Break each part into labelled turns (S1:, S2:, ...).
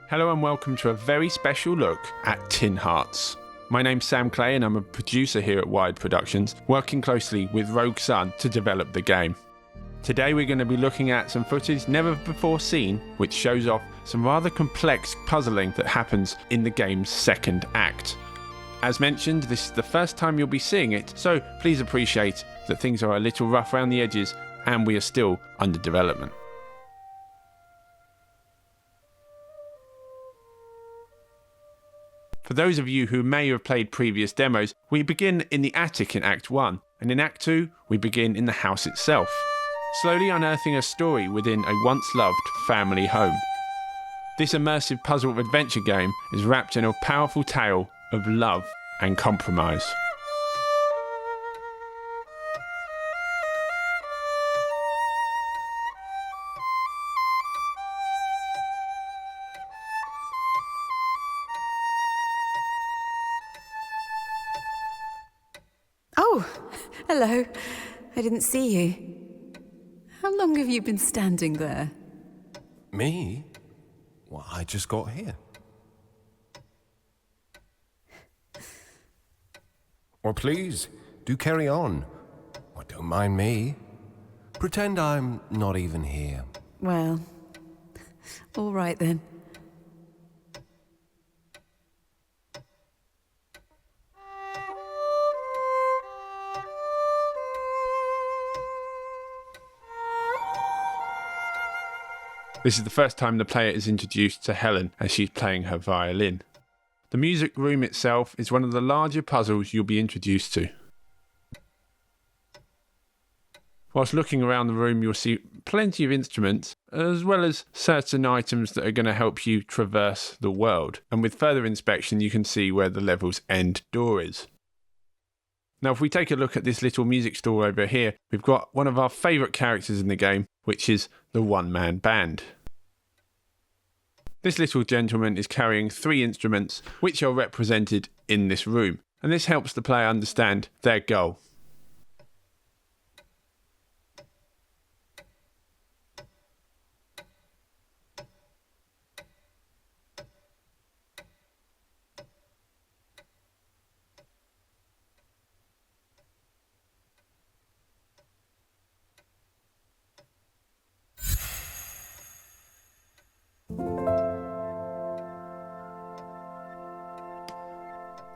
S1: Hello and welcome to a very special look at Tin Hearts. My name's Sam Clay and I'm a producer here at Wired Productions, working closely with Rogue Sun to develop the game. Today we're going to be looking at some footage never before seen, which shows off some rather complex puzzling that happens in the game's second act. As mentioned, this is the first time you'll be seeing it, so please appreciate that things are a little rough around the edges and we are still under development. For those of you who may have played previous demos, we begin in the attic in Act 1, and in Act 2, we begin in the house itself, slowly unearthing a story within a once-loved family home. This immersive puzzle adventure game is wrapped in a powerful tale of love and compromise.
S2: Oh, hello. I didn't see you. How long have you been standing there?
S3: Me? Well, I just got here. Well, please, do carry on. Well, don't mind me. Pretend I'm not even here.
S2: Well, all right then.
S1: This is the first time the player is introduced to Helen as she's playing her violin. The music room itself is one of the larger puzzles you'll be introduced to. Whilst looking around the room, you'll see plenty of instruments, as well as certain items that are going to help you traverse the world. And with further inspection, you can see where the level's end door is. Now, if we take a look at this little music store over here, we've got one of our favourite characters in the game, which is the one-man band. This little gentleman is carrying 3 instruments, which are represented in this room, and this helps the player understand their goal.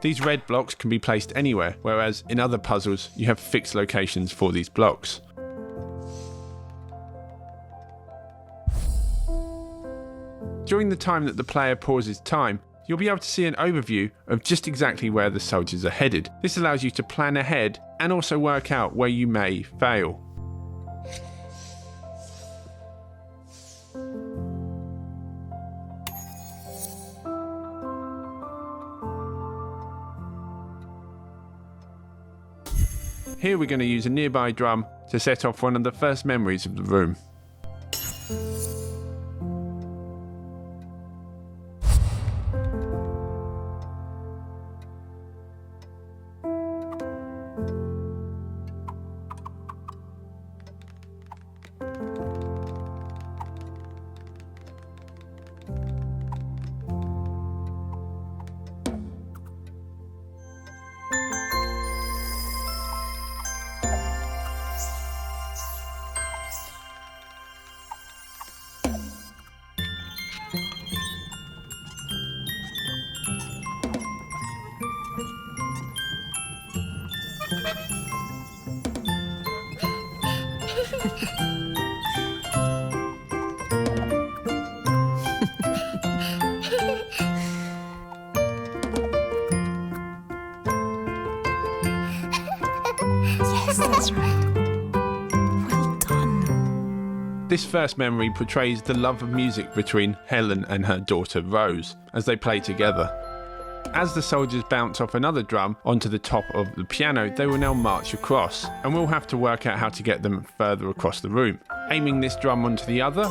S1: These red blocks can be placed anywhere, whereas in other puzzles you have fixed locations for these blocks. During the time that the player pauses time, you'll be able to see an overview of just exactly where the soldiers are headed. This allows you to plan ahead and also work out where you may fail. Here we're going to use a nearby drum to set off one of the first memories of the room.
S2: Yes, that's right. Well done.
S1: This first memory portrays the love of music between Helen and her daughter Rose as they play together. As the soldiers bounce off another drum onto the top of the piano, they will now march across, and we'll have to work out how to get them further across the room. Aiming this drum onto the other,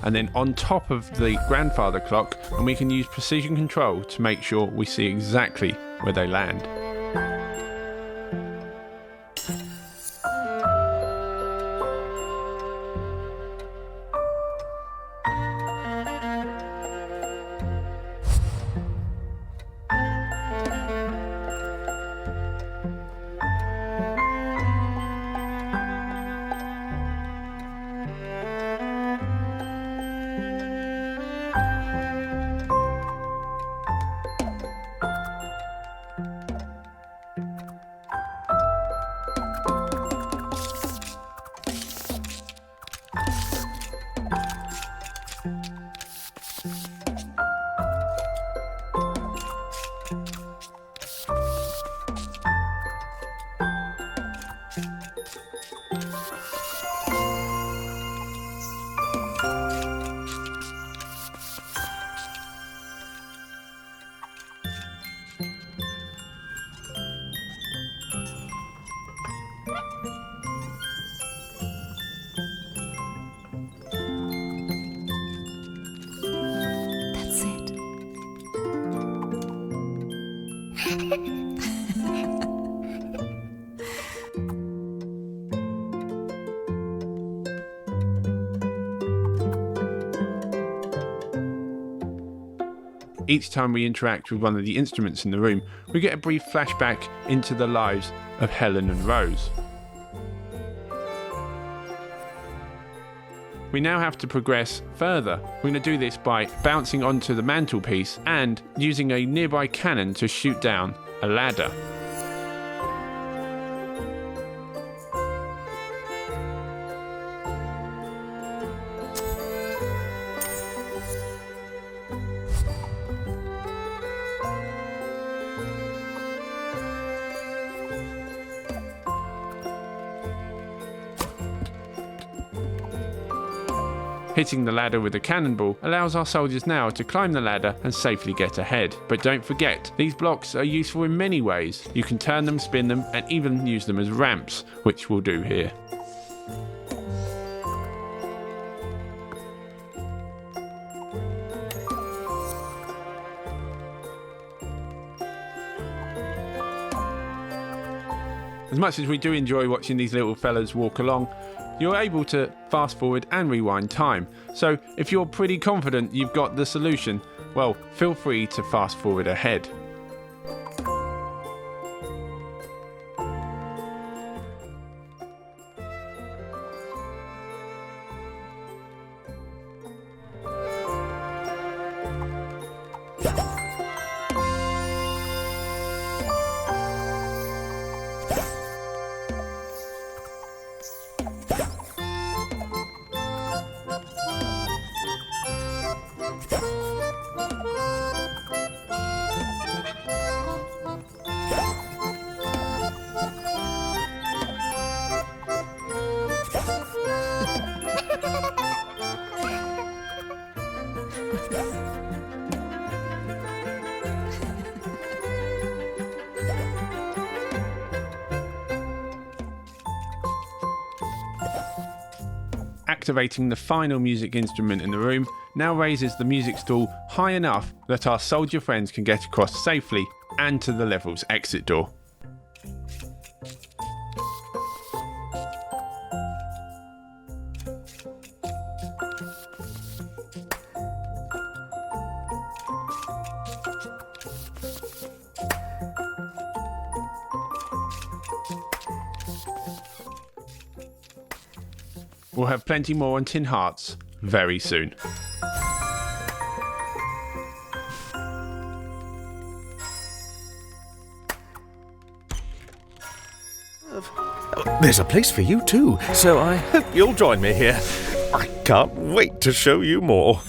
S1: and then on top of the grandfather clock, and we can use precision control to make sure we see exactly where they land. Each time we interact with one of the instruments in the room, we get a brief flashback into the lives of Helen and Rose. We now have to progress further. We're going to do this by bouncing onto the mantelpiece and using a nearby cannon to shoot down a ladder. Hitting the ladder with a cannonball allows our soldiers now to climb the ladder and safely get ahead. But don't forget, these blocks are useful in many ways. You can turn them, spin them, and even use them as ramps, which we'll do here. As much as we do enjoy watching these little fellas walk along, you're able to fast forward and rewind time. So if you're pretty confident you've got the solution, well, feel free to fast forward ahead. Activating the final music instrument in the room now raises the music stool high enough that our soldier friends can get across safely and to the level's exit door. We'll have plenty more on Tin Hearts very soon.
S4: There's a place for you too, so I hope you'll join me here. I can't wait to show you more.